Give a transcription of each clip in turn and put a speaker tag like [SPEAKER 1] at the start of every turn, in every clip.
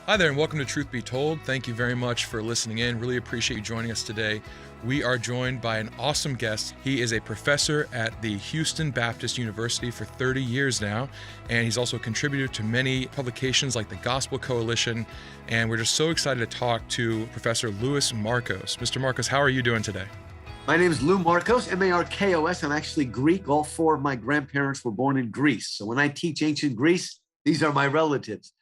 [SPEAKER 1] Hi there, and welcome to Truth Be Told. Thank you very much for listening in. Really appreciate you joining us today. We are joined by an awesome guest. He is a professor at the Houston Baptist University for 30 years now, and he's also a contributor to many publications like the Gospel Coalition. And we're just so excited to talk to Professor Louis Markos. Mr. Markos, how are you doing today?
[SPEAKER 2] My name is Lou Markos, M-A-R-K-O-S. I'm actually Greek. All four of my grandparents were born in Greece. So when I teach ancient Greece, these are my relatives.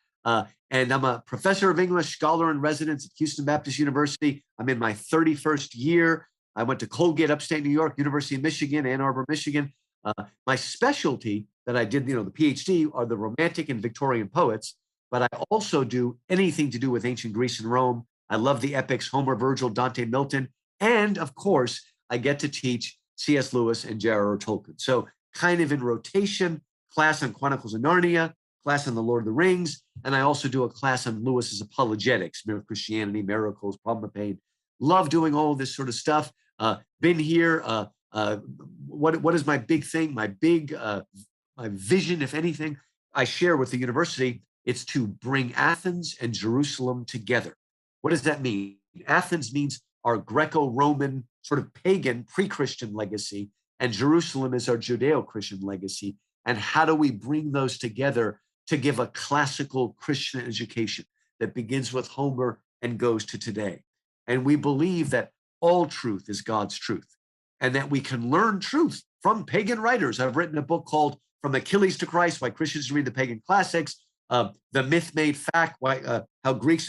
[SPEAKER 2] And I'm a professor of English, scholar in residence at Houston Baptist University. I'm in my 31st year. I went to Colgate, upstate New York, University of Michigan, Ann Arbor, Michigan. My specialty that I did, the PhD, are the Romantic and Victorian poets, but I also do anything to do with ancient Greece and Rome. I love the epics, Homer, Virgil, Dante, Milton. And of course, I get to teach C.S. Lewis and J.R.R. Tolkien. So kind of in rotation, class on Chronicles of Narnia, class on the Lord of the Rings, and I also do a class on Lewis's apologetics, Mere Christianity, miracles, problem of pain. Love doing all of this sort of stuff. Been here. What is my big thing? My vision, if anything, I share with the university. It's to bring Athens and Jerusalem together. What does that mean? Athens means our Greco-Roman sort of pagan pre-Christian legacy, and Jerusalem is our Judeo-Christian legacy. And how do we bring those together to give a classical Christian education that begins with Homer and goes to today? And we believe that all truth is God's truth, and that we can learn truth from pagan writers. I've written a book called From Achilles to Christ, Why Christians Read the Pagan Classics, The Myth Made Fact, how Greeks,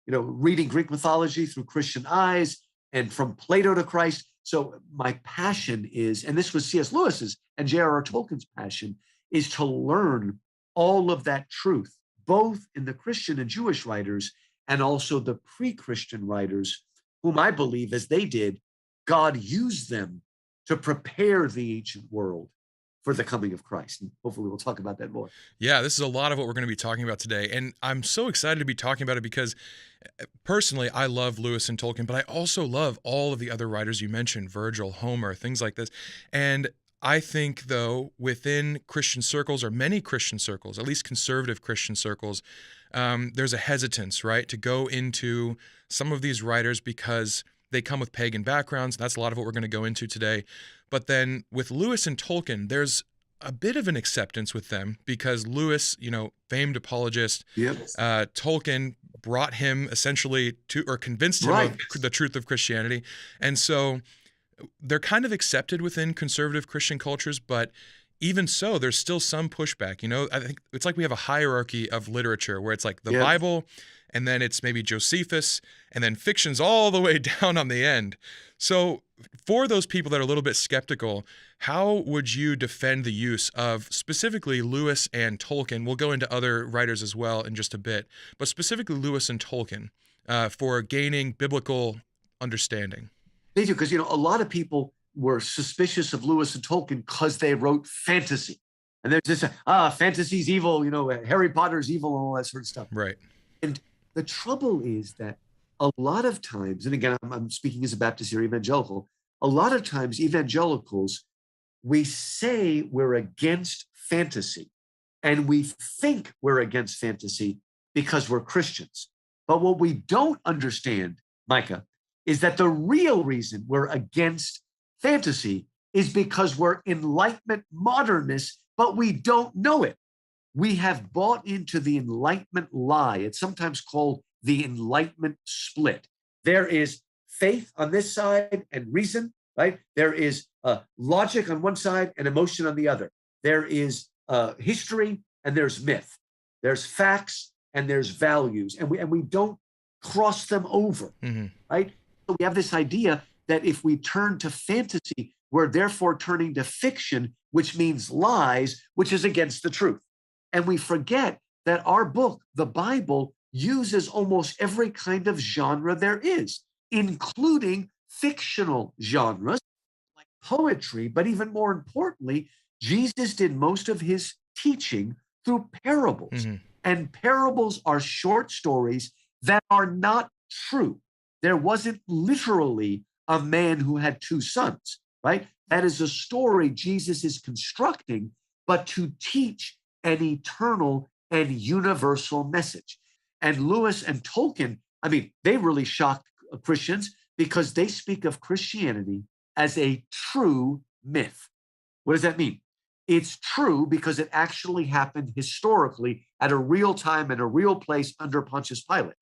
[SPEAKER 2] reading Greek mythology through Christian eyes, and From Plato to Christ. So my passion is, and this was C.S. Lewis's and J.R.R. Tolkien's passion, is to learn all of that truth, both in the Christian and Jewish writers and also the pre-Christian writers, whom I believe, as they did, God used them to prepare the ancient world for the coming of Christ. And hopefully we'll talk about that more.
[SPEAKER 1] Yeah, this is a lot of what we're going to be talking about today. And I'm so excited to be talking about it because personally, I love Lewis and Tolkien, but I also love all of the other writers you mentioned, Virgil, Homer, things like this. And I think, though, within Christian circles, or many Christian circles, at least conservative Christian circles, there's a hesitance, right, to go into some of these writers because they come with pagan backgrounds. That's a lot of what we're going to go into today. But then with Lewis and Tolkien, there's a bit of an acceptance with them because Lewis, famed apologist,
[SPEAKER 2] Yes.
[SPEAKER 1] Tolkien brought him essentially to, or convinced him
[SPEAKER 2] Right.
[SPEAKER 1] of the truth of Christianity. And so they're kind of accepted within conservative Christian cultures, but even so, there's still some pushback. I think it's like we have a hierarchy of literature where it's like the
[SPEAKER 2] Yes.
[SPEAKER 1] Bible, and then it's maybe Josephus, and then fiction's all the way down on the end. So for those people that are a little bit skeptical, how would you defend the use of specifically Lewis and Tolkien? We'll go into other writers as well in just a bit, but specifically Lewis and Tolkien for gaining biblical understanding.
[SPEAKER 2] They do, because, a lot of people were suspicious of Lewis and Tolkien because they wrote fantasy. And there's this, fantasy's evil, Harry Potter's evil and all that sort of stuff.
[SPEAKER 1] Right.
[SPEAKER 2] And the trouble is that a lot of times, and again, I'm speaking as a Baptist here, evangelical, a lot of times evangelicals, we say we're against fantasy, and we think we're against fantasy because we're Christians. But what we don't understand, Micah, is that the real reason we're against fantasy is because we're Enlightenment modernists, but we don't know it. We have bought into the Enlightenment lie. It's sometimes called the Enlightenment split. There is faith on this side and reason, right? There is logic on one side and emotion on the other. There is history and there's myth. There's facts and there's values, and we don't cross them over, right? So we have this idea that if we turn to fantasy, we're therefore turning to fiction, which means lies, which is against the truth. And we forget that our book, the Bible, uses almost every kind of genre there is, including fictional genres like poetry. But even more importantly, Jesus did most of his teaching through parables. And parables are short stories that are not true. There wasn't literally a man who had two sons, right? That is a story Jesus is constructing, but to teach an eternal and universal message. And Lewis and Tolkien, I mean, they really shocked Christians because they speak of Christianity as a true myth. What does that mean? It's true because it actually happened historically at a real time and a real place under Pontius Pilate.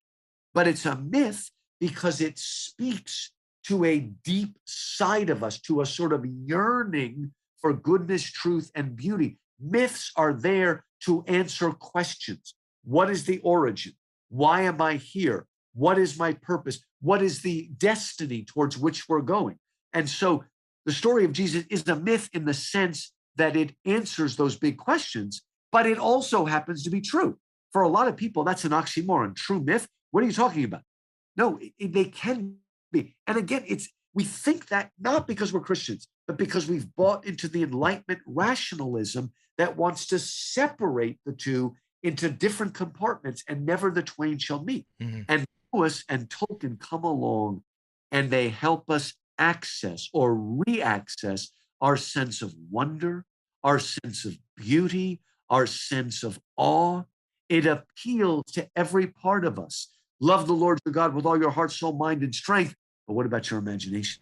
[SPEAKER 2] But it's a myth because it speaks to a deep side of us, to a sort of yearning for goodness, truth, and beauty. Myths are there to answer questions. What is the origin? Why am I here? What is my purpose? What is the destiny towards which we're going? And so the story of Jesus is a myth in the sense that it answers those big questions, but it also happens to be true. For a lot of people, that's an oxymoron. True myth? What are you talking about? No, they can be. And again, we think that not because we're Christians, but because we've bought into the Enlightenment rationalism that wants to separate the two into different compartments, and never the twain shall meet.
[SPEAKER 1] Mm-hmm.
[SPEAKER 2] And Lewis and Tolkien come along and they help us access or re-access our sense of wonder, our sense of beauty, our sense of awe. It appeals to every part of us. Love the Lord your God with all your heart, soul, mind, and strength. But what about your imagination?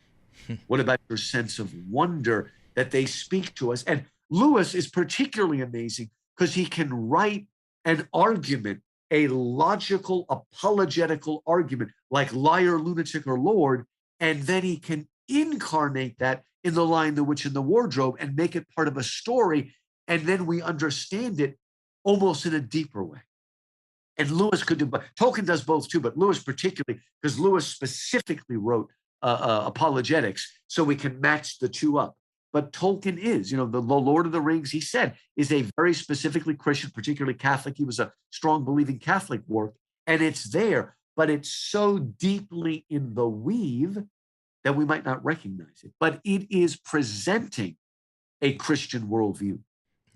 [SPEAKER 2] What about your sense of wonder that they speak to us? And Lewis is particularly amazing because he can write an argument, a logical, apologetical argument, like liar, lunatic, or Lord, and then he can incarnate that in The Lion, the Witch, and the Wardrobe and make it part of a story, and then we understand it almost in a deeper way. And Lewis could do, but Tolkien does both too, but Lewis particularly, because Lewis specifically wrote apologetics, so we can match the two up. But Tolkien is, the Lord of the Rings, he said, is a very specifically Christian, particularly Catholic. He was a strong believing Catholic work, and it's there, but it's so deeply in the weave that we might not recognize it. But it is presenting a Christian worldview.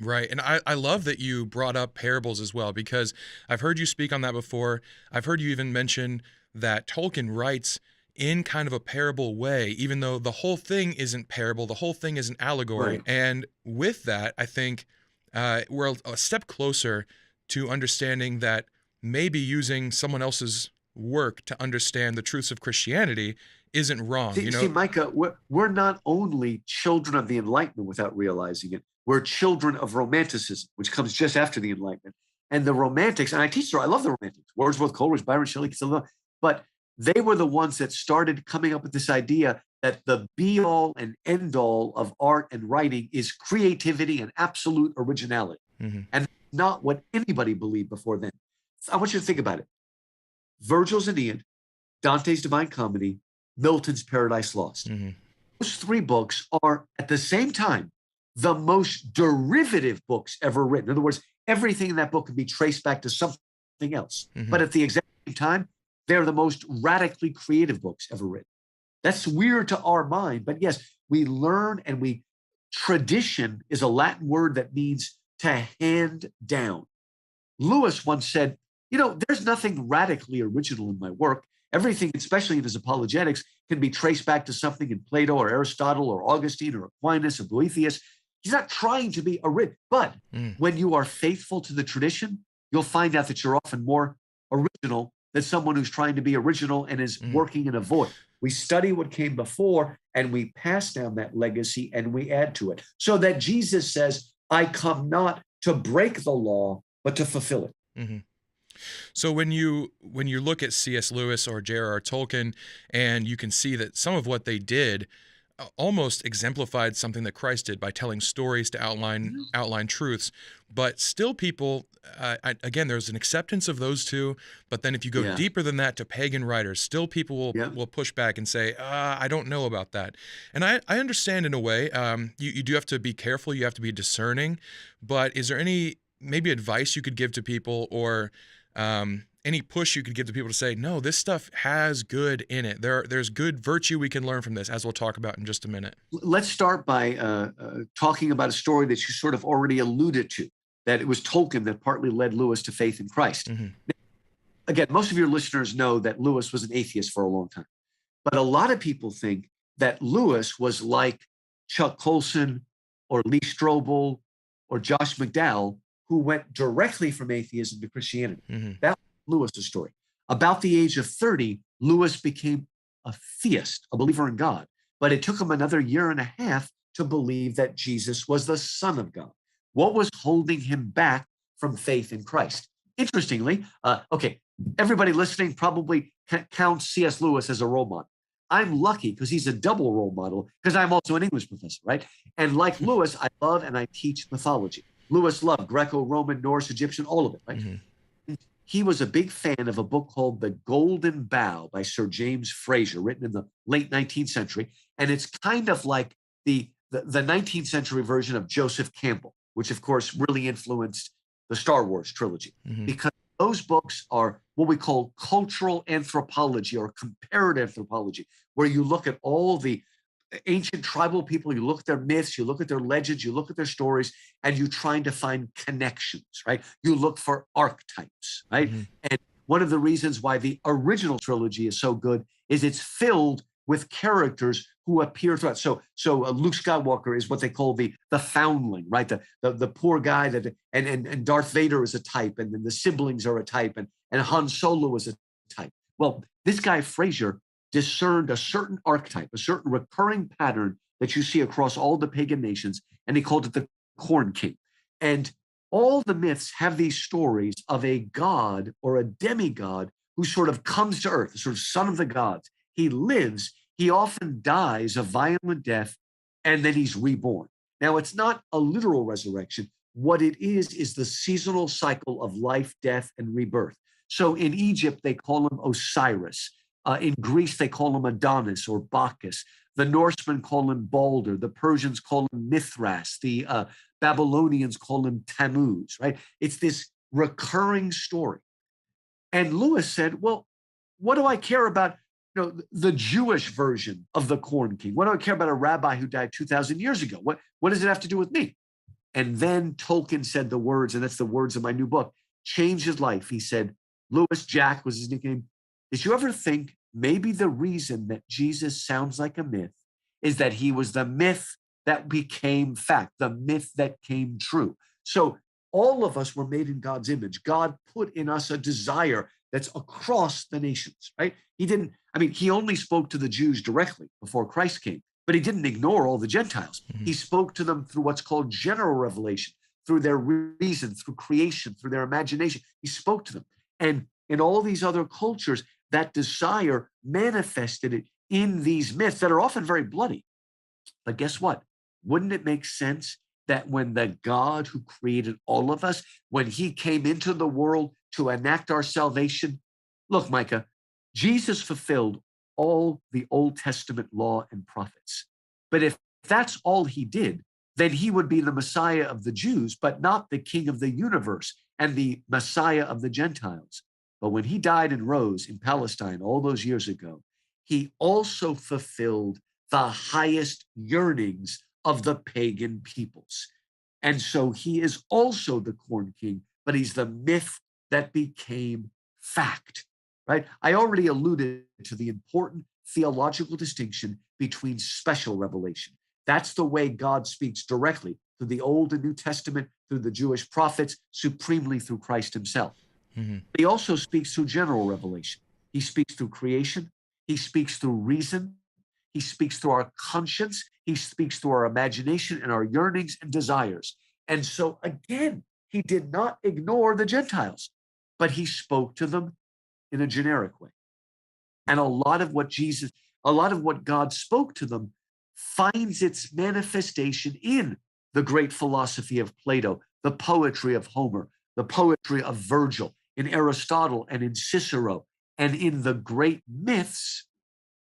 [SPEAKER 1] Right. And I love that you brought up parables as well, because I've heard you speak on that before. I've heard you even mention that Tolkien writes in kind of a parable way, even though the whole thing isn't parable, the whole thing is an allegory.
[SPEAKER 2] Right.
[SPEAKER 1] And with that, I think we're a step closer to understanding that maybe using someone else's work to understand the truths of Christianity isn't wrong.
[SPEAKER 2] See, Micah, we're not only children of the Enlightenment without realizing it, we're children of Romanticism, which comes just after the Enlightenment. And the Romantics, and I teach there, I love the Romantics, Wordsworth, Coleridge, Byron, Shelley, but they were the ones that started coming up with this idea that the be-all and end-all of art and writing is creativity and absolute originality.
[SPEAKER 1] Mm-hmm.
[SPEAKER 2] And not what anybody believed before then. I want you to think about it. Virgil's Aeneid, Dante's Divine Comedy, Milton's Paradise Lost.
[SPEAKER 1] Mm-hmm.
[SPEAKER 2] Those three books are, at the same time, the most derivative books ever written. In other words, everything in that book can be traced back to something else.
[SPEAKER 1] Mm-hmm.
[SPEAKER 2] But at the exact same time, they're the most radically creative books ever written. That's weird to our mind, but yes, we learn and tradition is a Latin word that means to hand down. Lewis once said, there's nothing radically original in my work. Everything, especially in his apologetics, can be traced back to something in Plato or Aristotle or Augustine or Aquinas or Boethius. He's not trying to be but when you are faithful to the tradition, you'll find out that you're often more original than someone who's trying to be original and is working in a void. We study what came before and we pass down that legacy and we add to it. So that Jesus says, I come not to break the law, but to fulfill it.
[SPEAKER 1] Mm-hmm. So when you look at C.S. Lewis or J.R.R. Tolkien, and you can see that some of what they did almost exemplified something that Christ did by telling stories to outline truths, but still people, again, there's an acceptance of those two, but then if you go deeper than that to pagan writers, still people will push back and say, I don't know about that. And I understand in a way, you do have to be careful, you have to be discerning, but is there any maybe advice you could give to people, or any push you could give to people to say, no, this stuff has good in it. There's good virtue we can learn from this, as we'll talk about in just a minute.
[SPEAKER 2] Let's start by talking about a story that you sort of already alluded to, that it was Tolkien that partly led Lewis to faith in Christ.
[SPEAKER 1] Mm-hmm.
[SPEAKER 2] Again, most of your listeners know that Lewis was an atheist for a long time. But a lot of people think that Lewis was like Chuck Colson or Lee Strobel or Josh McDowell, who went directly from atheism to Christianity.
[SPEAKER 1] Mm-hmm.
[SPEAKER 2] That Lewis's story. About the age of 30, Lewis became a theist, a believer in God. But it took him another year and a half to believe that Jesus was the Son of God. What was holding him back from faith in Christ? Interestingly, okay, everybody listening probably counts C.S. Lewis as a role model. I'm lucky because he's a double role model because I'm also an English professor, right? And like Lewis, I love and I teach mythology. Lewis loved Greco-Roman, Norse, Egyptian, all of it, right? Mm-hmm. He was a big fan of a book called The Golden Bough by Sir James Frazer, written in the late 19th century. And it's kind of like the 19th century version of Joseph Campbell, which of course really influenced the Star Wars trilogy, because those books are what we call cultural anthropology or comparative anthropology, where you look at all the ancient tribal people, you look at their myths, you look at their legends, you look at their stories, and you're trying to find connections, right? You look for archetypes, right? And one of the reasons why the original trilogy is so good is it's filled with characters who appear throughout. So Luke Skywalker is what they call the foundling, right? The poor guy that and Darth Vader is a type, and then the siblings are a type, and Han Solo is a type. Well, this guy Frazer discerned a certain archetype, a certain recurring pattern that you see across all the pagan nations, and he called it the Corn King. And all the myths have these stories of a god or a demigod who sort of comes to earth, the sort of son of the gods. He lives, he often dies a violent death, and then he's reborn. Now, it's not a literal resurrection. What it is the seasonal cycle of life, death, and rebirth. So in Egypt, they call him Osiris. In Greece, they call him Adonis or Bacchus. The Norsemen call him Balder. The Persians call him Mithras. The Babylonians call him Tammuz, right? It's this recurring story. And Lewis said, well, what do I care about the Jewish version of the Corn King? What do I care about a rabbi who died 2,000 years ago? What does it have to do with me? And then Tolkien said the words, and that's the words of my new book, changed his life. He said, Lewis, Jack was his nickname. Did you ever think maybe the reason that Jesus sounds like a myth is that he was the myth that became fact, the myth that came true? So all of us were made in God's image. God put in us a desire that's across the nations, right? He only spoke to the Jews directly before Christ came, but he didn't ignore all the Gentiles. He spoke to them through what's called general revelation, through their reason, through creation, through their imagination. He spoke to them. And in all these other cultures, that desire manifested it in these myths that are often very bloody. But guess what? Wouldn't it make sense that when the God who created all of us, when he came into the world to enact our salvation, look, Micah, Jesus fulfilled all the Old Testament law and prophets. But if that's all he did, then he would be the Messiah of the Jews, but not the King of the universe and the Messiah of the Gentiles. But when he died and rose in Palestine all those years ago, he also fulfilled the highest yearnings of the pagan peoples. And so he is also the Corn King, but he's the myth that became fact, right? I already alluded to the important theological distinction between special revelation. That's the way God speaks directly through the Old and New Testament, through the Jewish prophets, supremely through Christ himself. He also speaks through general revelation. He speaks through creation. He speaks through reason. He speaks through our conscience. He speaks through our imagination and our yearnings and desires. And so again, he did not ignore the Gentiles, but he spoke to them in a generic way. And a lot of what God spoke to them finds its manifestation in the great philosophy of Plato, the poetry of Homer, the poetry of Virgil, in Aristotle and in Cicero, and in the great myths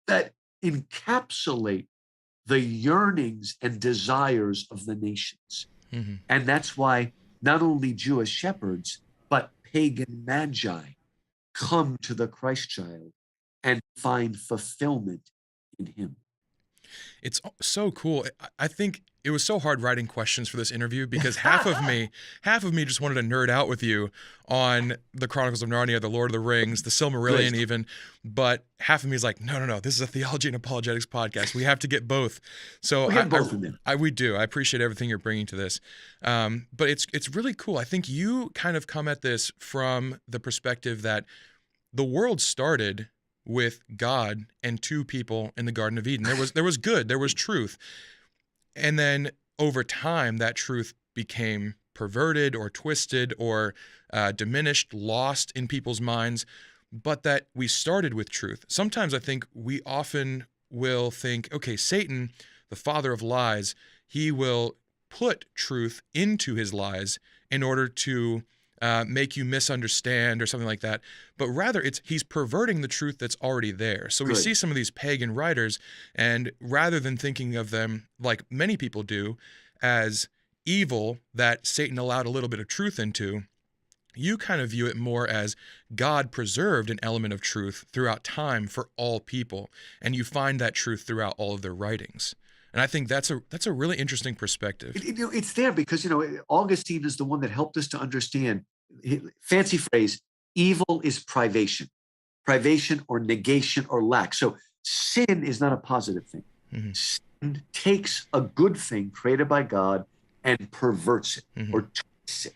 [SPEAKER 2] that encapsulate the yearnings and desires of the nations. And that's why not only Jewish shepherds, but pagan magi come to the Christ child and find fulfillment in him.
[SPEAKER 1] It's so cool. I think it was so hard writing questions for this interview because half of me just wanted to nerd out with you on the Chronicles of Narnia, the Lord of the Rings, the Silmarillion
[SPEAKER 2] Great.
[SPEAKER 1] even, but half of me is like, no, this is a theology and apologetics podcast. We have to get both. So
[SPEAKER 2] We'll get both of them.
[SPEAKER 1] we do. I appreciate everything you're bringing to this. But it's really cool. I think you kind of come at this from the perspective that the world started with God and two people in the Garden of Eden. There was good, there was truth. And then over time, that truth became perverted or twisted or diminished, lost in people's minds, but that we started with truth. Sometimes I think we often will think, okay, Satan, the father of lies, he will put truth into his lies in order to make you misunderstand or something like that. But rather, he's perverting the truth that's already there. So we
[SPEAKER 2] Good.
[SPEAKER 1] see some of these pagan writers, and rather than thinking of them, like many people do, as evil that Satan allowed a little bit of truth into, you kind of view it more as God preserved an element of truth throughout time for all people, and you find that truth throughout all of their writings. And I think that's a really interesting perspective.
[SPEAKER 2] It's there because, Augustine is the one that helped us to understand, fancy phrase, evil is privation or negation or lack. So sin is not a positive thing.
[SPEAKER 1] Mm-hmm.
[SPEAKER 2] Sin takes a good thing created by God and perverts it
[SPEAKER 1] Mm-hmm.
[SPEAKER 2] or twists it.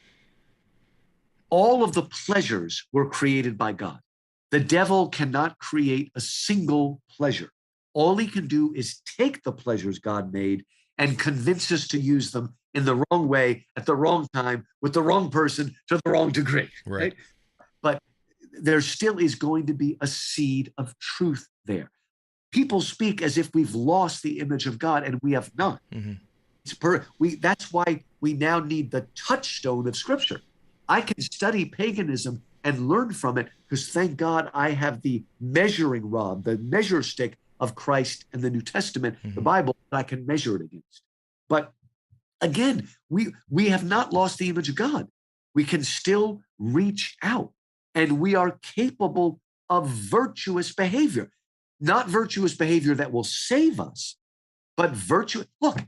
[SPEAKER 2] All of the pleasures were created by God. The devil cannot create a single pleasure. All he can do is take the pleasures God made and convince us to use them in the wrong way, at the wrong time, with the wrong person, to the wrong degree.
[SPEAKER 1] Right.
[SPEAKER 2] But there still is going to be a seed of truth there. People speak as if we've lost the image of God, and we have not.
[SPEAKER 1] Mm-hmm.
[SPEAKER 2] That's why we now need the touchstone of Scripture. I can study paganism and learn from it because, thank God, I have the measuring rod, the measure stick of Christ and the New Testament,
[SPEAKER 1] Mm-hmm.
[SPEAKER 2] the Bible, that I can measure it against. But again, we have not lost the image of God. We can still reach out, and we are capable of virtuous behavior. Not virtuous behavior that will save us, but virtue. Look,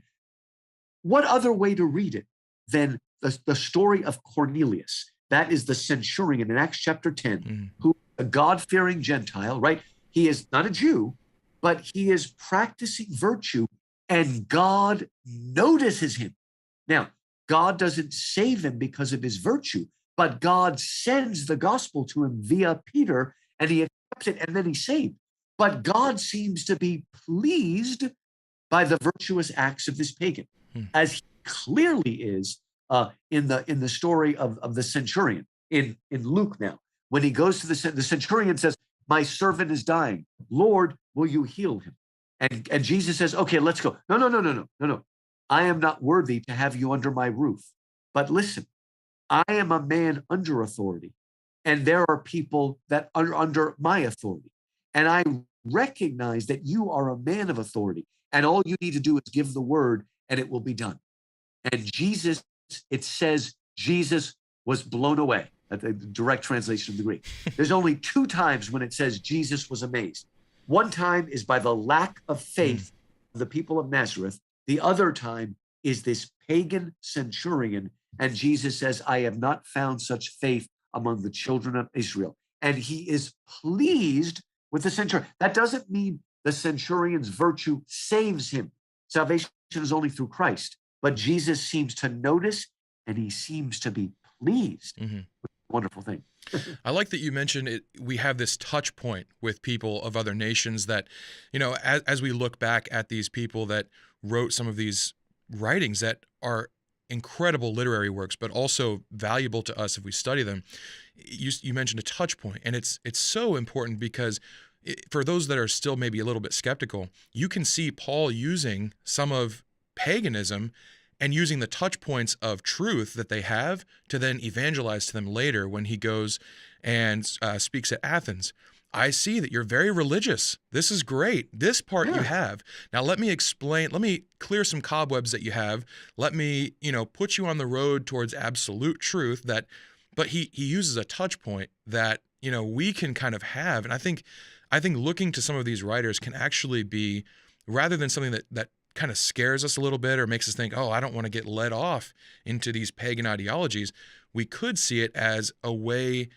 [SPEAKER 2] what other way to read it than the story of Cornelius? That is the centurion in Acts chapter 10,
[SPEAKER 1] Mm-hmm.
[SPEAKER 2] who a God-fearing Gentile, right? He is not a Jew, but he is practicing virtue, and God notices him. Now, God doesn't save him because of his virtue, but God sends the gospel to him via Peter, and he accepts it, and then he's saved. But God seems to be pleased by the virtuous acts of this pagan, as he clearly is in the story of the centurion in Luke now. When he goes to the centurion says, "My servant is dying. Lord, will you heal him?" And Jesus says, "Okay, let's go." No. I am not worthy to have you under my roof. But listen, I am a man under authority, and there are people that are under my authority. And I recognize that you are a man of authority, and all you need to do is give the word, and it will be done. And Jesus, it says, Jesus was blown away. The direct translation of the Greek. There's only 2 times when it says Jesus was amazed. One time is by the lack of faith of the people of Nazareth. The other time is this pagan centurion, and Jesus says, "I have not found such faith among the children of Israel." And he is pleased with the centurion. That doesn't mean the centurion's virtue saves him. Salvation is only through Christ. But Jesus seems to notice, and he seems to be pleased.
[SPEAKER 1] Mm-hmm.
[SPEAKER 2] Wonderful thing.
[SPEAKER 1] I like that you mentioned it. We have this touch point with people of other nations that, as we look back at these people that wrote some of these writings that are incredible literary works, but also valuable to us if we study them. You mentioned a touch point, and it's so important because for those that are still maybe a little bit skeptical, you can see Paul using some of paganism and using the touch points of truth that they have to then evangelize to them later when he goes and speaks at Athens. I see that you're very religious. This is great. This part you have. Now let me explain, let me clear some cobwebs that you have. Let me, put you on the road towards absolute truth but he uses a touch point that, we can kind of have. And I think looking to some of these writers can actually be rather than something that kind of scares us a little bit or makes us think, oh, I don't want to get led off into these pagan ideologies, we could see it as a way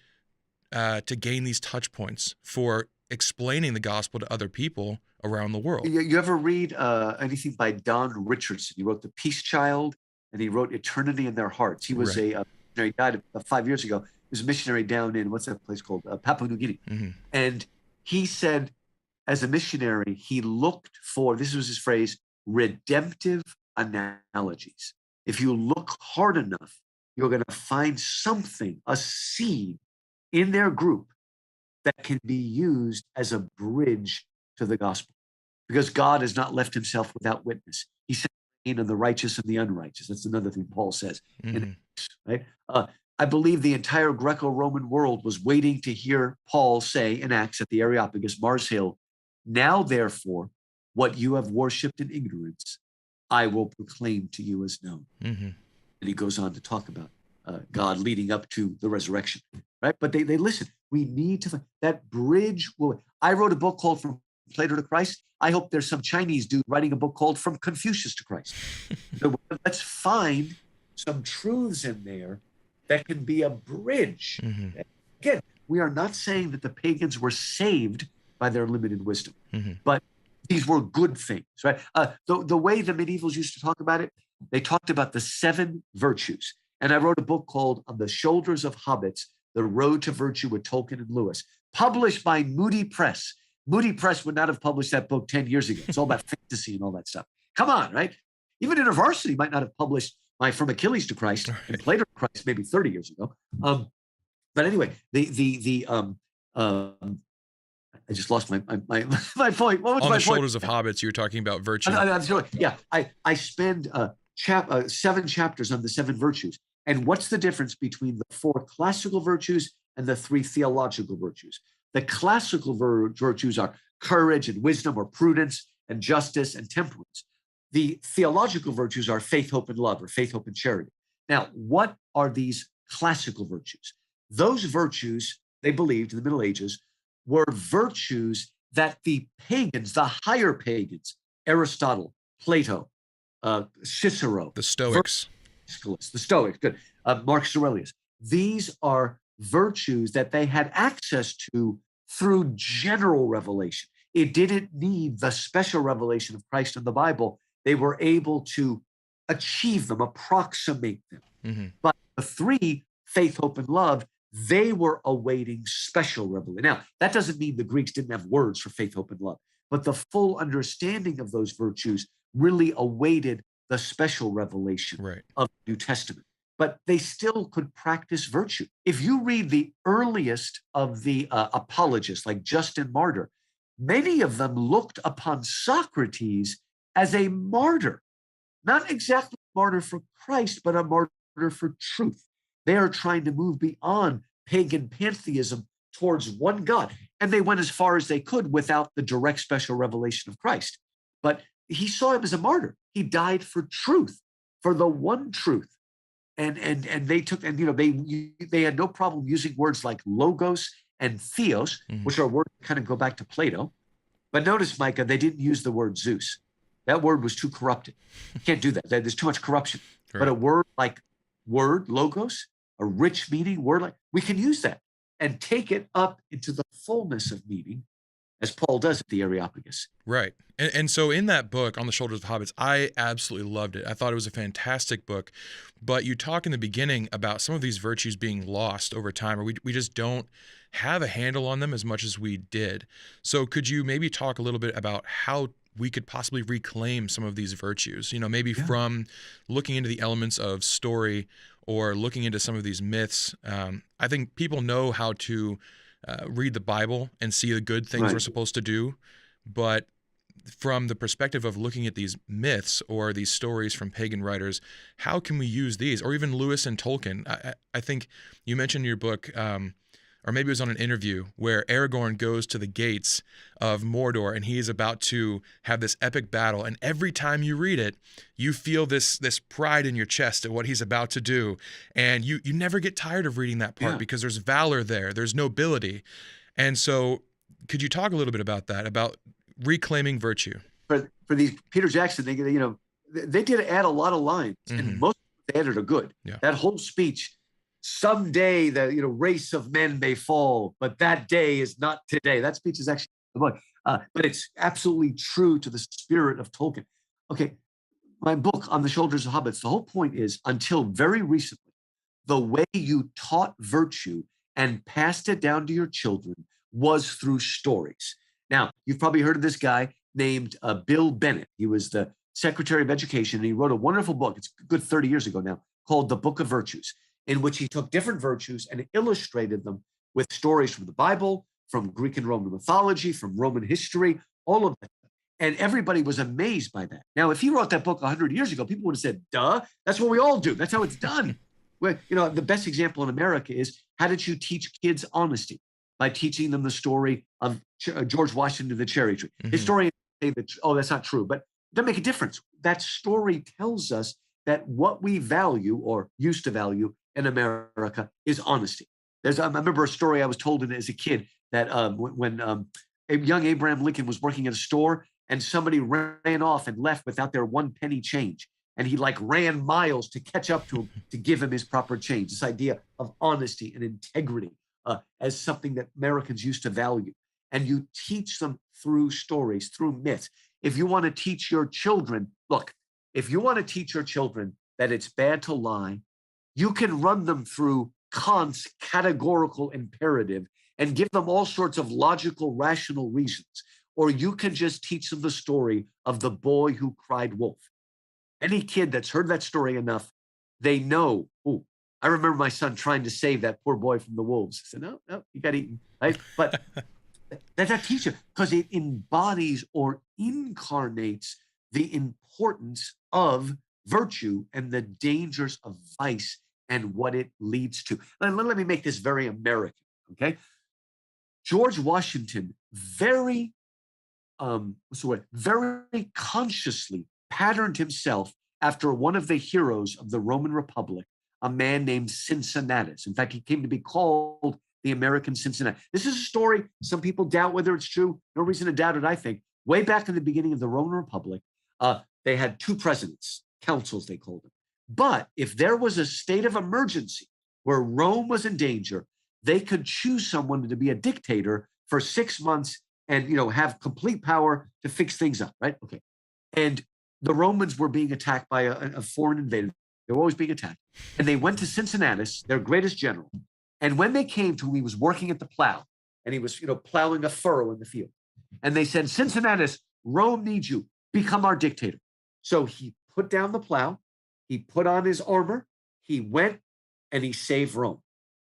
[SPEAKER 1] to gain these touch points for explaining the gospel to other people around the world.
[SPEAKER 2] You ever read anything by Don Richardson? He wrote The Peace Child, and he wrote Eternity in Their Hearts. He was
[SPEAKER 1] Right.
[SPEAKER 2] a missionary, died 5 years ago. He was a missionary down in, what's that place called? Papua New Guinea.
[SPEAKER 1] Mm-hmm.
[SPEAKER 2] And he said, as a missionary, he looked for, this was his phrase, redemptive analogies. If you look hard enough, you're going to find something, a seed in their group that can be used as a bridge to the gospel. Because God has not left himself without witness. He sent rain on the righteous and the unrighteous. That's another thing Paul says.
[SPEAKER 1] Mm-hmm.
[SPEAKER 2] Right? I believe the entire Greco-Roman world was waiting to hear Paul say in Acts at the Areopagus, Mars Hill, now therefore, what you have worshipped in ignorance, I will proclaim to you as known.
[SPEAKER 1] Mm-hmm.
[SPEAKER 2] And he goes on to talk about God leading up to the resurrection, right? But they listen. We need to, that bridge will, I wrote a book called From Plato to Christ. I hope there's some Chinese dude writing a book called From Confucius to Christ. So let's find some truths in there that can be a bridge.
[SPEAKER 1] Mm-hmm.
[SPEAKER 2] Again, we are not saying that the pagans were saved by their limited wisdom,
[SPEAKER 1] Mm-hmm.
[SPEAKER 2] but these were good things, right? The way the medievals used to talk about it, they talked about the 7 virtues. And I wrote a book called On the Shoulders of Hobbits, The Road to Virtue with Tolkien and Lewis, published by Moody Press. Moody Press would not have published that book 10 years ago. It's all about fantasy and all that stuff. Come on, right? Even InterVarsity might not have published my From Achilles to Christ and Plato to Christ maybe 30 years ago. But anyway, I just lost my point. What was
[SPEAKER 1] On
[SPEAKER 2] my
[SPEAKER 1] the
[SPEAKER 2] point?
[SPEAKER 1] shoulders of hobbits, you were talking about virtue.
[SPEAKER 2] I spend 7 chapters on the 7 virtues. And what's the difference between the 4 classical virtues and the 3 theological virtues? The classical virtues are courage and wisdom, or prudence and justice and temperance. The theological virtues are faith, hope, and love, or faith, hope, and charity. Now, what are these classical virtues? Those virtues, they believed in the Middle Ages, were virtues that the pagans, the higher pagans, Aristotle, Plato, Cicero,
[SPEAKER 1] The Stoics.
[SPEAKER 2] The Stoics, good, Marcus Aurelius. These are virtues that they had access to through general revelation. It didn't need the special revelation of Christ in the Bible. They were able to achieve them, approximate them.
[SPEAKER 1] Mm-hmm.
[SPEAKER 2] But the 3, faith, hope, and love, they were awaiting special revelation. Now, that doesn't mean the Greeks didn't have words for faith, hope, and love, but the full understanding of those virtues really awaited the special revelation of the New Testament. But they still could practice virtue. If you read the earliest of the apologists, like Justin Martyr, many of them looked upon Socrates as a martyr, not exactly a martyr for Christ, but a martyr for truth. They are trying to move beyond pagan pantheism towards one God. And they went as far as they could without the direct special revelation of Christ. But he saw him as a martyr. He died for truth, for the one truth. And they took, and they had no problem using words like logos and theos,
[SPEAKER 1] Mm-hmm.
[SPEAKER 2] which are words that kind of go back to Plato. But notice, Micah, they didn't use the word Zeus. That word was too corrupted. You can't do that. There's too much corruption.
[SPEAKER 1] Right.
[SPEAKER 2] But a word like logos, a rich meaning word, like, we can use that and take it up into the fullness of meaning, as Paul does at the Areopagus.
[SPEAKER 1] Right. And so in that book, On the Shoulders of Hobbits, I absolutely loved it. I thought it was a fantastic book. But you talk in the beginning about some of these virtues being lost over time, or we just don't have a handle on them as much as we did. So could you maybe talk a little bit about how we could possibly reclaim some of these virtues, maybe from looking into the elements of story or looking into some of these myths? I think people know how to read the Bible and see the good things we're supposed to do, but from the perspective of looking at these myths or these stories from pagan writers, how can we use these? Or even Lewis and Tolkien. I think you mentioned in your book, or maybe it was on an interview, where Aragorn goes to the gates of Mordor and he is about to have this epic battle. And every time you read it, you feel this pride in your chest at what he's about to do. And you never get tired of reading that part because there's valor there, there's nobility. And so could you talk a little bit about that, about reclaiming virtue?
[SPEAKER 2] for these Peter Jackson, they did add a lot of lines, and most they added are good.
[SPEAKER 1] Yeah.
[SPEAKER 2] That whole speech, someday the race of men may fall, but that day is not today. That speech is actually the book, but it's absolutely true to the spirit of Tolkien. Okay, my book On the Shoulders of Hobbits. The whole point is, until very recently, the way you taught virtue and passed it down to your children was through stories. Now, you've probably heard of this guy named Bill Bennett. He was the Secretary of Education, and he wrote a wonderful book. It's a good 30 years ago now, called The Book of Virtues, in which he took different virtues and illustrated them with stories from the Bible, from Greek and Roman mythology, from Roman history, all of that. And everybody was amazed by that. Now, if he wrote that book 100 years ago, people would have said, duh, that's what we all do. That's how it's done. Well, the best example in America is, how did you teach kids honesty? By teaching them the story of George Washington, the cherry tree. Historians say that, oh, that's not true, but it doesn't make a difference. That story tells us that what we value, or used to value in America, is honesty. I remember a story I was told as a kid that when a young Abraham Lincoln was working at a store, and somebody ran off and left without their 1 penny change. And he ran miles to catch up to him to give him his proper change. This idea of honesty and integrity as something that Americans used to value. And you teach them through stories, through myths. If you want to teach your children, if you want to teach your children that it's bad to lie, you can run them through Kant's categorical imperative and give them all sorts of logical, rational reasons. Or you can just teach them the story of the boy who cried wolf. Any kid that's heard that story enough, they know, oh, I remember my son trying to save that poor boy from the wolves. I said, no, he got eaten, right? But that's a teacher, because it embodies or incarnates the importance of virtue and the dangers of vice and what it leads to. Let me make this very American, okay? George Washington very consciously patterned himself after one of the heroes of the Roman Republic, a man named Cincinnatus. In fact, he came to be called the American Cincinnati. This is a story some people doubt whether it's true. No reason to doubt it, I think. Way back in the beginning of the Roman Republic, they had 2 presidents, consuls they called them. But if there was a state of emergency where Rome was in danger, they could choose someone to be a dictator for 6 months and have complete power to fix things up, right? Okay. And the Romans were being attacked by a foreign invader. They were always being attacked. And they went to Cincinnatus, their greatest general. And when they came to him, he was working at the plow, and he was, plowing a furrow in the field. And they said, Cincinnatus, Rome needs you. Become our dictator. So he put down the plow. He put on his armor. He went and he saved Rome.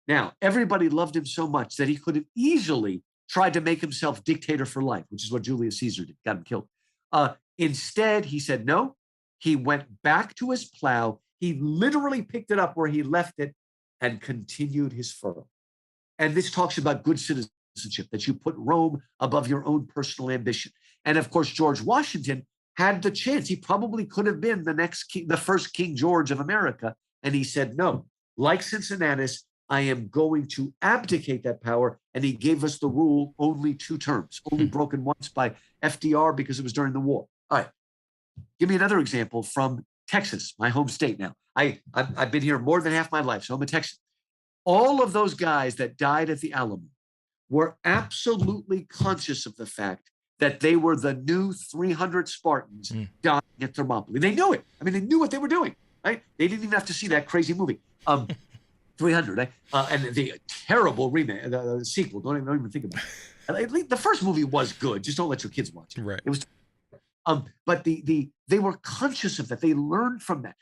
[SPEAKER 2] Now, everybody loved him so much that he could have easily tried to make himself dictator for life, which is what Julius Caesar did, got him killed. Instead, he said no. He went back to his plow. He literally picked it up where he left it and continued his furrow. And this talks about good citizenship, that you put Rome above your own personal ambition. And of course, George Washington had the chance. He probably could have been the first King George of America. And he said, no, like Cincinnatus, I am going to abdicate that power. And he gave us the rule, only 2 terms, only broken once by FDR because it was during the war. All right. Give me another example from Texas, my home state now. I've been here more than half my life, so I'm a Texan. All of those guys that died at the Alamo were absolutely conscious of the fact that they were the new 300 Spartans dying at Thermopylae. They knew it. I mean, they knew what they were doing, right? They didn't even have to see that crazy movie. 300, right? And the terrible remake, the sequel. Don't even think about it. The first movie was good. Just don't let your kids watch it.
[SPEAKER 1] Right.
[SPEAKER 2] It was, but they were conscious of that. They learned from that.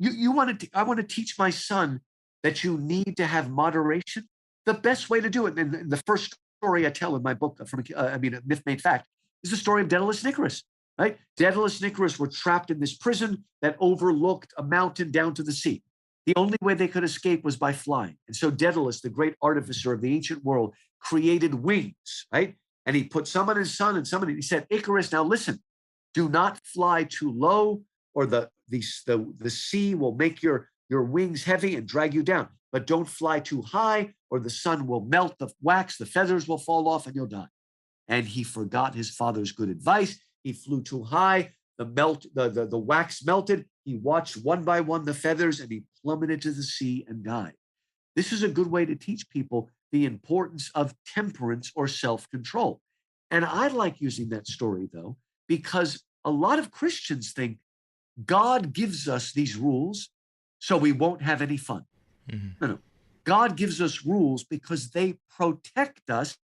[SPEAKER 2] I want to teach my son that you need to have moderation. The best way to do it, and the first story I tell in my book, A Myth Made Fact, is the story of Daedalus and Icarus. Right? Daedalus and Icarus were trapped in this prison that overlooked a mountain down to the sea. The only way they could escape was by flying. And so Daedalus, the great artificer of the ancient world, created wings, right? And he put some on his son and some on, he said, Icarus, now listen, do not fly too low, or the sea will make your wings heavy and drag you down. But don't fly too high, or the sun will melt the wax, the feathers will fall off, and you'll die. And he forgot his father's good advice. He flew too high. The wax melted. He watched one by one the feathers, and he plummeted to the sea and died. This is a good way to teach people the importance of temperance or self-control. And I like using that story, though, because a lot of Christians think God gives us these rules so we won't have any fun.
[SPEAKER 1] Mhm.
[SPEAKER 2] No, no. God gives us rules because they protect us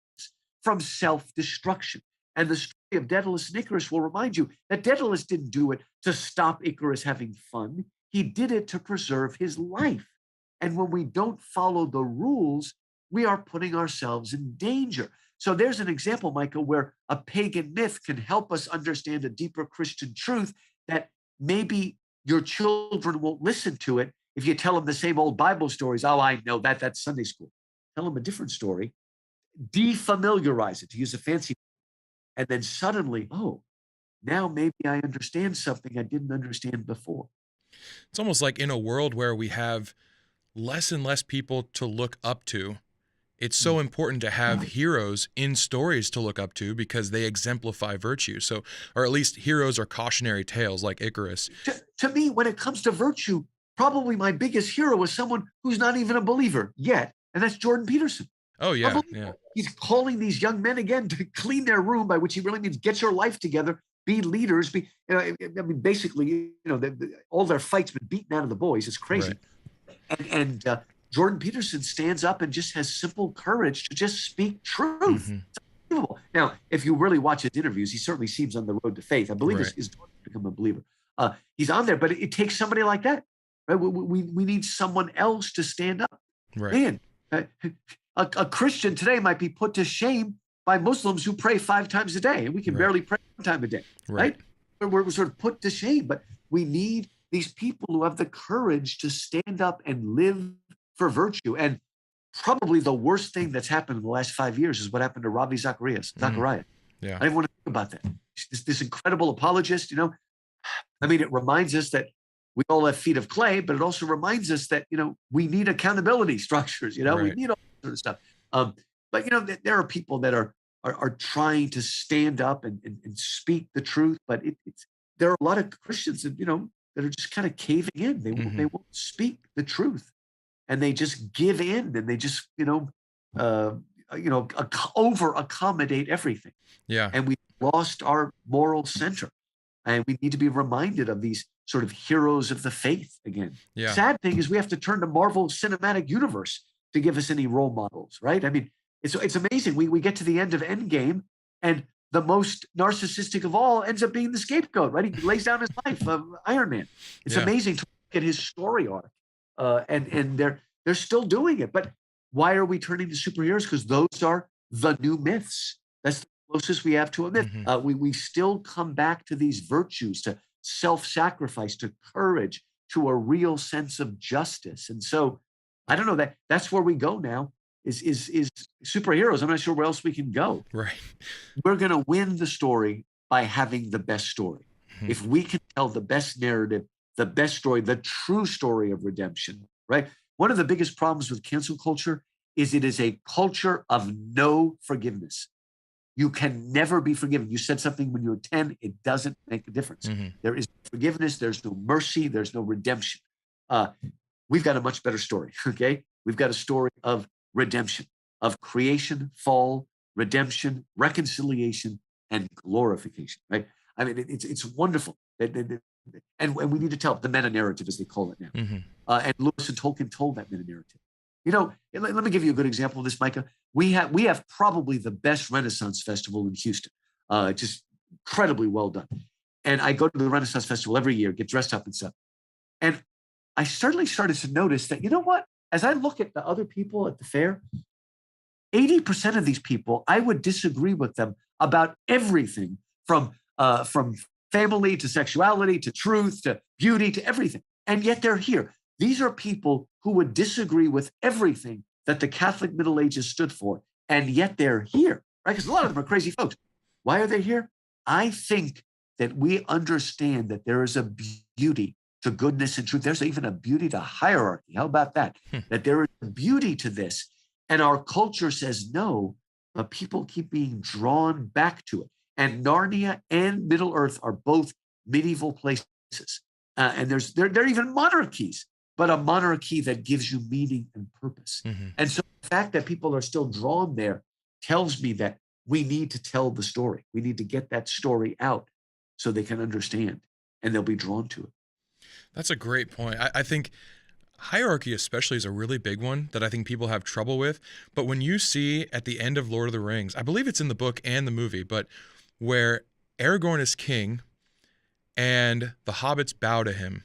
[SPEAKER 2] from self-destruction. And the story of Daedalus and Icarus will remind you that Daedalus didn't do it to stop Icarus having fun. He did it to preserve his life. And when we don't follow the rules, we are putting ourselves in danger. So there's an example, Michael, where a pagan myth can help us understand a deeper Christian truth that maybe your children won't listen to it if you tell them the same old Bible stories. Oh, I know that. That's Sunday school. Tell them a different story. Defamiliarize it, to use a fancy, and then suddenly, oh, now maybe I understand something I didn't understand before.
[SPEAKER 1] It's almost like in a world where we have less and less people to look up to, it's so important to have heroes in stories to look up to because they exemplify virtue. So, or at least heroes are cautionary tales like Icarus.
[SPEAKER 2] To me, when it comes to virtue, probably my biggest hero is someone who's not even a believer yet, and that's Jordan Peterson.
[SPEAKER 1] Oh, yeah. Yeah.
[SPEAKER 2] He's calling these young men again to clean their room, by which he really means get your life together, be leaders. I mean, basically, all their fights been beaten out of the boys. It's crazy.
[SPEAKER 1] Right.
[SPEAKER 2] And Jordan Peterson stands up and just has simple courage to just speak truth.
[SPEAKER 1] Mhm.
[SPEAKER 2] It's unbelievable. Now, if you really watch his interviews, he certainly seems on the road to faith. I believe
[SPEAKER 1] Right.
[SPEAKER 2] his daughter become a believer. He's on there, but it takes somebody like that. Right? We need someone else to stand up.
[SPEAKER 1] Right.
[SPEAKER 2] Man, a Christian today might be put to shame by Muslims who pray 5 times a day, and we can
[SPEAKER 1] Right.
[SPEAKER 2] barely pray 1 time a day, right? We're sort of put to shame, but we need these people who have the courage to stand up and live for virtue. And probably the worst thing that's happened in the last 5 years is what happened to Ravi Zacharias. Zachariah.
[SPEAKER 1] Yeah.
[SPEAKER 2] I didn't want to think about that. This incredible apologist, I mean, it reminds us that we all have feet of clay, but it also reminds us that, we need accountability structures, we
[SPEAKER 1] Right.
[SPEAKER 2] need all that sort of stuff. But, there are people that are trying to stand up and speak the truth, but there are a lot of Christians that, that are just kind of caving in. They
[SPEAKER 1] Mhm.
[SPEAKER 2] won't speak the truth, and they just give in, and they just, over accommodate everything.
[SPEAKER 1] Yeah.
[SPEAKER 2] And we've lost our moral center. And we need to be reminded of these sort of heroes of the faith again.
[SPEAKER 1] Yeah.
[SPEAKER 2] Sad thing is we have to turn to Marvel Cinematic Universe to give us any role models, right? I mean, it's amazing. We get to the end of Endgame, and the most narcissistic of all ends up being the scapegoat, right? He lays down his life of Iron Man. It's
[SPEAKER 1] Yeah.
[SPEAKER 2] amazing to look at his story arc. And they're still doing it. But why are we turning to superheroes? Because those are the new myths. That's the closest we have to a myth.
[SPEAKER 1] Mhm.
[SPEAKER 2] We still come back to these virtues, to self-sacrifice, to courage, to a real sense of justice. And so, I don't know, that's where we go now. Is superheroes? I'm not sure where else we can go.
[SPEAKER 1] Right.
[SPEAKER 2] We're going to win the story by having the best story.
[SPEAKER 1] Mhm.
[SPEAKER 2] If we can tell the best narrative, the best story, the true story of redemption, right? One of the biggest problems with cancel culture is it is a culture of no forgiveness. You can never be forgiven. You said something when you were 10, it doesn't make a difference.
[SPEAKER 1] Mhm.
[SPEAKER 2] There is no forgiveness, there's no mercy, there's no redemption. We've got a much better story, okay? We've got a story of redemption, of creation, fall, redemption, reconciliation, and glorification, right? I mean, it's wonderful. And we need to tell the meta narrative, as they call it now.
[SPEAKER 1] Mhm.
[SPEAKER 2] And Lewis and Tolkien told that meta narrative. Let me give you a good example of this, Micah. We have probably the best Renaissance festival in Houston. Just incredibly well done. And I go to the Renaissance Festival every year, get dressed up and stuff. And I certainly started to notice that, you know what? As I look at the other people at the fair, 80% of these people, I would disagree with them about everything from family to sexuality to truth to beauty to everything. And yet they're here. These are people who would disagree with everything that the Catholic Middle Ages stood for, and yet they're here, right? Because a lot of them are crazy folks. Why are they here? I think that we understand that there is a beauty to goodness and truth. There's even a beauty to hierarchy. How about that? That there is a beauty to this. And our culture says no, but people keep being drawn back to it. And Narnia and Middle Earth are both medieval places. And they're even monarchies, but a monarchy that gives you meaning and purpose.
[SPEAKER 1] Mm-hmm.
[SPEAKER 2] And so the fact that people are still drawn there tells me that we need to tell the story. We need to get that story out so they can understand and they'll be drawn to it.
[SPEAKER 1] That's a great point. I think hierarchy especially is a really big one that I think people have trouble with. But when you see at the end of Lord of the Rings, I believe it's in the book and the movie, but where Aragorn is king and the hobbits bow to him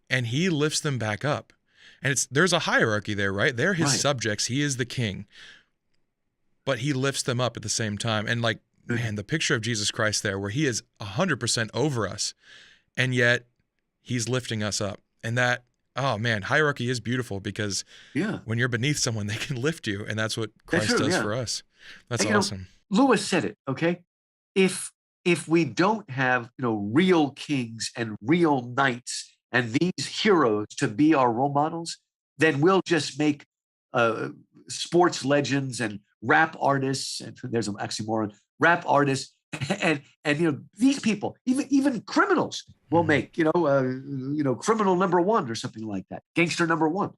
[SPEAKER 1] and he lifts them back up. And there's a hierarchy there, right? They're his subjects. He is the king. But he lifts them up at the same time. And like, man, the picture of Jesus Christ there where he is 100% over us and yet he's lifting us up. And that, oh man, hierarchy is beautiful because when you're beneath someone, they can lift you. And that's what Christ does for us. That's awesome.
[SPEAKER 2] Lewis said it, okay? If we don't have, real kings and real knights and these heroes to be our role models, then we'll just make sports legends and rap artists, and there's an oxymoron, rap artists, and these people, even criminals will make, criminal number one or something like that, gangster number one.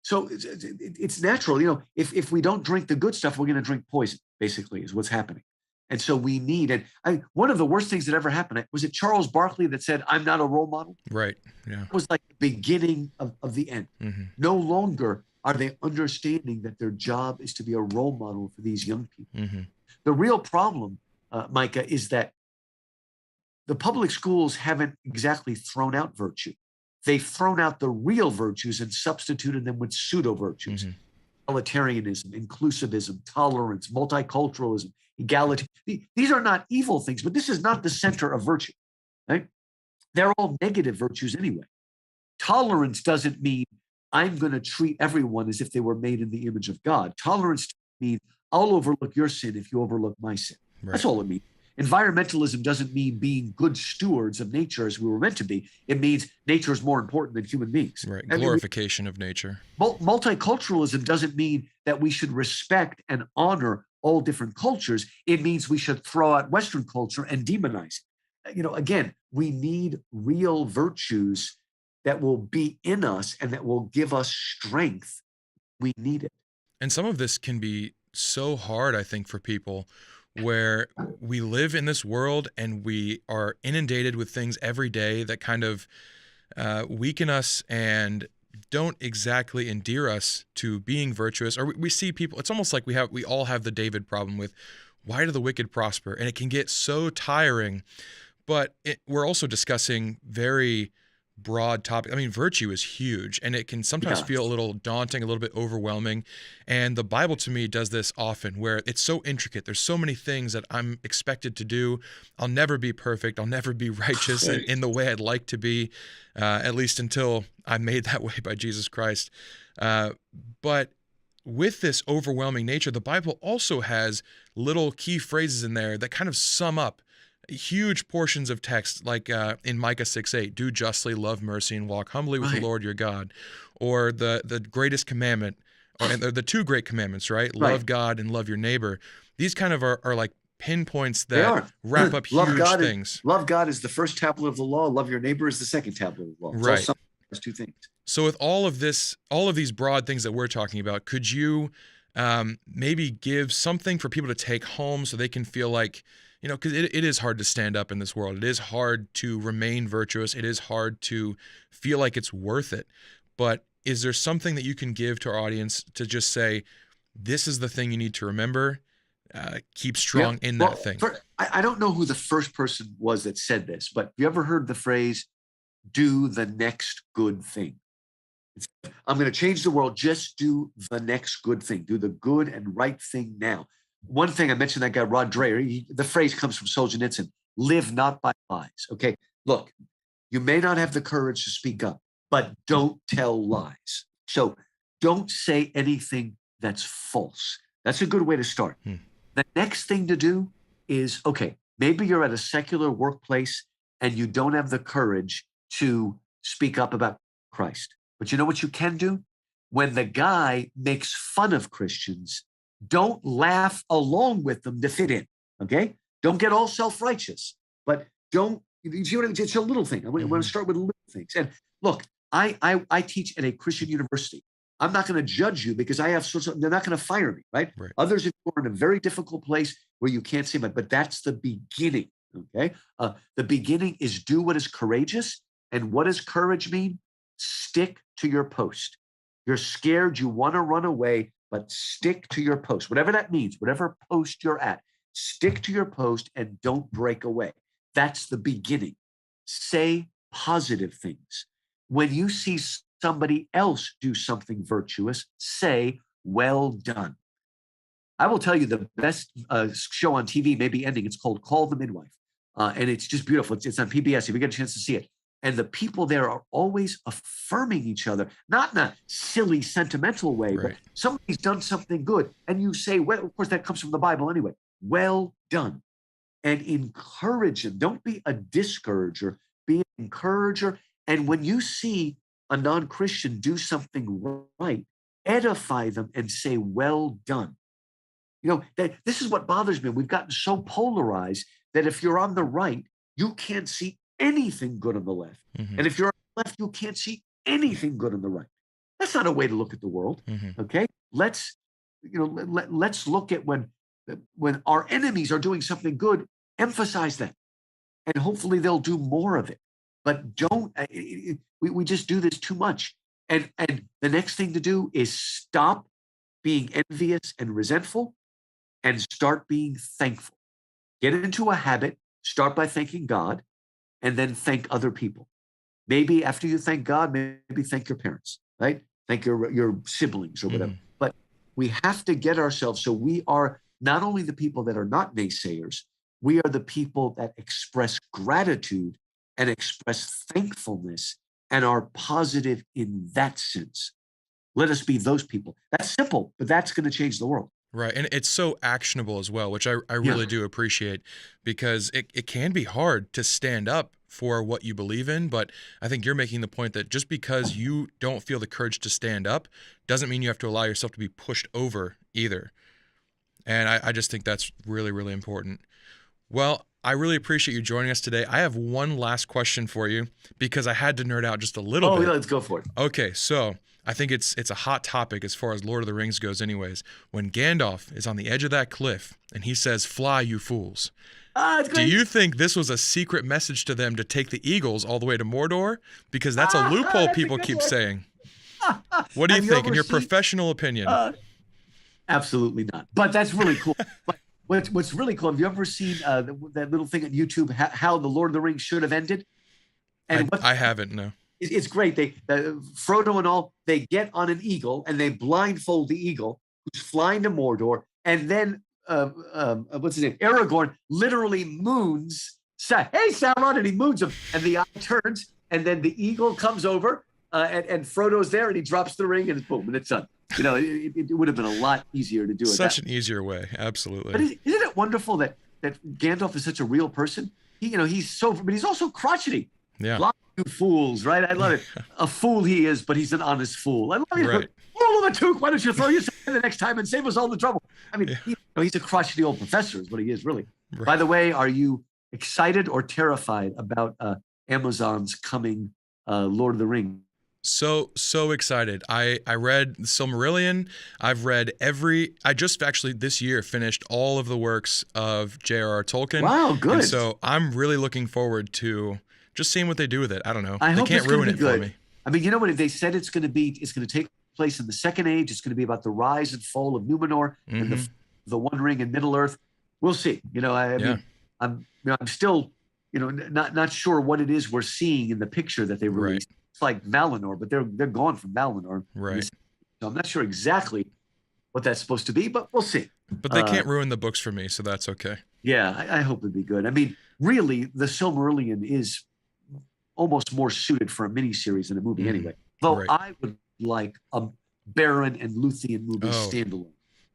[SPEAKER 2] So it's natural, if we don't drink the good stuff, we're going to drink poison, basically, is what's happening. And so we need, and one of the worst things that ever happened, was it Charles Barkley that said, "I'm not a role model"?
[SPEAKER 1] Right, yeah.
[SPEAKER 2] It was like the beginning of the end. Mm-hmm. No longer are they understanding that their job is to be a role model for these young people. Mm-hmm. The real problem, Micah, is that the public schools haven't exactly thrown out virtue. They've thrown out the real virtues and substituted them with pseudo virtues. Mm-hmm. Egalitarianism, inclusivism, tolerance, multiculturalism, equality. These are not evil things, but this is not the center of virtue. Right? They're all negative virtues anyway. Tolerance doesn't mean I'm going to treat everyone as if they were made in the image of God. Tolerance means I'll overlook your sin if you overlook my sin. Right. That's all it means. Environmentalism doesn't mean being good stewards of nature as we were meant to be. It means nature is more important than human beings.
[SPEAKER 1] Right. Glorification of nature.
[SPEAKER 2] Multiculturalism doesn't mean that we should respect and honor all different cultures. It means we should throw out Western culture and demonize it. Again, we need real virtues that will be in us and that will give us strength. We need it.
[SPEAKER 1] And some of this can be so hard, I think, for people where we live in this world and we are inundated with things every day that kind of weaken us and don't exactly endear us to being virtuous. Or we see people, it's almost like we all have the David problem with, why do the wicked prosper? And it can get so tiring, but we're also discussing very broad topic. I mean, virtue is huge and it can sometimes feel a little daunting, a little bit overwhelming. And the Bible to me does this often where it's so intricate. There's so many things that I'm expected to do. I'll never be perfect. I'll never be righteous in the way I'd like to be, at least until I'm made that way by Jesus Christ. But with this overwhelming nature, the Bible also has little key phrases in there that kind of sum up huge portions of text, like in Micah 6:8, do justly, love mercy, and walk humbly with the Lord your God. Or the greatest commandment, or the two great commandments, right? Love God and love your neighbor. These kind of are like pinpoints that wrap up huge things.
[SPEAKER 2] Love God is the first tablet of the law. Love your neighbor is the second tablet of the law.
[SPEAKER 1] Right.
[SPEAKER 2] Those two things.
[SPEAKER 1] So with all of these broad things that we're talking about, could you maybe give something for people to take home so they can feel like, because it is hard to stand up in this world. It is hard to remain virtuous. It is hard to feel like it's worth it. But is there something that you can give to our audience to just say, this is the thing you need to remember, keep strong in that thing?
[SPEAKER 2] I don't know who the first person was that said this, but have you ever heard the phrase, do the next good thing? I'm going to change the world. Just do the next good thing. Do the good and right thing now. One thing I mentioned, that guy, Rod Dreher, the phrase comes from Solzhenitsyn, live not by lies. Okay, look, you may not have the courage to speak up, but don't tell lies. So don't say anything that's false. That's a good way to start. The next thing to do is, okay, maybe you're at a secular workplace and you don't have the courage to speak up about Christ. But you know what you can do? When the guy makes fun of Christians, don't laugh along with them to fit in, okay? Don't get all self-righteous, but don't, you see what I mean? It's a little thing. I want to start with little things. And look, I teach at a Christian university. I'm not going to judge you because I have they're not going to fire me, right? Others are in a very difficult place where you can't see but that's the beginning, okay? The beginning is do what is courageous. And what does courage mean? Stick to your post. You're scared, you want to run away, but stick to your post. Whatever that means, whatever post you're at, stick to your post and don't break away. That's the beginning. Say positive things. When you see somebody else do something virtuous, say, well done. I will tell you the best show on TV may be ending. It's called Call the Midwife. And it's just beautiful. It's on PBS if you get a chance to see it. And the people there are always affirming each other, not in a silly, sentimental way, but somebody's done something good. And you say, well, of course, that comes from the Bible anyway. Well done. And encourage them. Don't be a discourager. Be an encourager. And when you see a non-Christian do something right, edify them and say, well done. This is what bothers me. We've gotten so polarized that if you're on the right, you can't see anything good on the left. And if you're on the left, you can't see anything good on the right. That's not a way to look at the world. Okay. Let's look at when our enemies are doing something good, emphasize that. And hopefully they'll do more of it. But we just do this too much. And the next thing to do is stop being envious and resentful and start being thankful. Get into a habit, start by thanking God, and then thank other people. Maybe after you thank God, maybe thank your parents, right? Thank your siblings or whatever. But we have to get ourselves so we are not only the people that are not naysayers, we are the people that express gratitude and express thankfulness and are positive in that sense. Let us be those people. That's simple, but that's going to change the world.
[SPEAKER 1] Right. And it's so actionable as well, which I really do appreciate, because it can be hard to stand up for what you believe in. But I think you're making the point that just because you don't feel the courage to stand up doesn't mean you have to allow yourself to be pushed over either. And I just think that's really, really important. Well, I really appreciate you joining us today. I have one last question for you because I had to nerd out just a little bit.
[SPEAKER 2] Yeah, let's go for it.
[SPEAKER 1] Okay, so I think it's a hot topic as far as Lord of the Rings goes anyways. When Gandalf is on the edge of that cliff and he says, "Fly, you fools." Do you think this was a secret message to them to take the eagles all the way to Mordor? Because that's a loophole people keep saying. What do you think, in your professional opinion?
[SPEAKER 2] Absolutely not. But that's really cool. But what's really cool, have you ever seen that little thing on YouTube, how the Lord of the Rings should have ended? And
[SPEAKER 1] I haven't, no.
[SPEAKER 2] It's great. Frodo and all, they get on an eagle and they blindfold the eagle who's flying to Mordor. And then, what's his name? Aragorn literally moons, "Hey, Sauron," and he moons him. And the eye turns and then the eagle comes over and Frodo's there and he drops the ring and boom, and it's done. It would have been a lot easier to do it.
[SPEAKER 1] Such an easier way. Absolutely.
[SPEAKER 2] But isn't it wonderful that Gandalf is such a real person? But he's also crotchety.
[SPEAKER 1] Yeah.
[SPEAKER 2] You fools, right? I love it. A fool he is, but he's an honest fool. I love it.
[SPEAKER 1] Right.
[SPEAKER 2] Fool of a toque, why don't you throw yourself in the next time and save us all the trouble? I mean, he's a crotchety old professor is what he is, really. Right. By the way, are you excited or terrified about Amazon's coming Lord of the Rings?
[SPEAKER 1] So excited. I read Silmarillion. I've read I just actually this year finished all of the works of J.R.R. Tolkien.
[SPEAKER 2] Wow, good.
[SPEAKER 1] And so I'm really looking forward to just seeing what they do with it. I don't know.
[SPEAKER 2] I
[SPEAKER 1] they
[SPEAKER 2] hope
[SPEAKER 1] can't ruin it
[SPEAKER 2] good
[SPEAKER 1] for me.
[SPEAKER 2] I mean, you know what? They said it's going to take place in the Second Age. It's going to be about the rise and fall of Numenor and the One Ring and Middle Earth. We'll see. I mean, I'm still, not sure what it is we're seeing in the picture that they released. Right. It's like Valinor, but they're gone from Valinor.
[SPEAKER 1] Right.
[SPEAKER 2] So I'm not sure exactly what that's supposed to be, but we'll see.
[SPEAKER 1] But they can't ruin the books for me, so that's okay.
[SPEAKER 2] Yeah, I hope it'd be good. I mean, really, the Silmarillion is almost more suited for a miniseries than a movie anyway. Though I would like a Beren and Luthien movie standalone.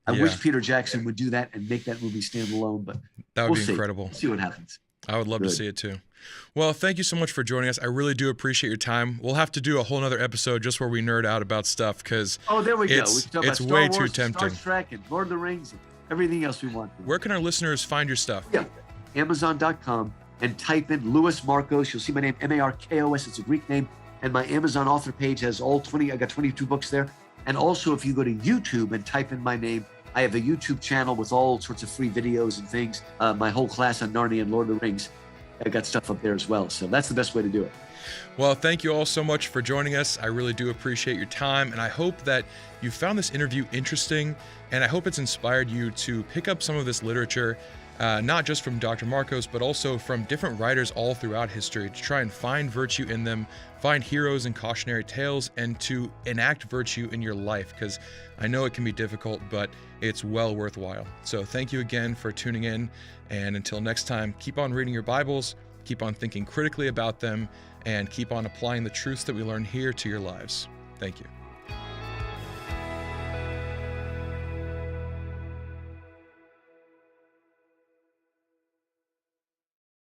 [SPEAKER 2] I wish Peter Jackson would do that and make that movie standalone, but
[SPEAKER 1] that would be incredible.
[SPEAKER 2] We'll see what happens.
[SPEAKER 1] I would love to see it too. Well, thank you so much for joining us. I really do appreciate your time. We'll have to do a whole other episode just where we nerd out about stuff because
[SPEAKER 2] there we go. We can talk about Star
[SPEAKER 1] way
[SPEAKER 2] Wars,
[SPEAKER 1] too tempting.
[SPEAKER 2] Star Trek and Lord of the Rings and everything else we want.
[SPEAKER 1] Where can our listeners find your stuff?
[SPEAKER 2] Yeah. Amazon.com, and type in Louis Markos. You'll see my name, Markos. It's a Greek name. And my Amazon author page has I got 22 books there. And also, if you go to YouTube and type in my name, I have a YouTube channel with all sorts of free videos and things. My whole class on Narnia and Lord of the Rings. I got stuff up there as well. So that's the best way to do it.
[SPEAKER 1] Well, thank you all so much for joining us. I really do appreciate your time, and I hope that you found this interview interesting, and I hope it's inspired you to pick up some of this literature, not just from Dr. Markos, but also from different writers all throughout history, to try and find virtue in them, find heroes and cautionary tales, and to enact virtue in your life, because I know it can be difficult, but it's well worthwhile. So thank you again for tuning in, and until next time, keep on reading your Bibles, keep on thinking critically about them, and keep on applying the truths that we learn here to your lives. Thank you.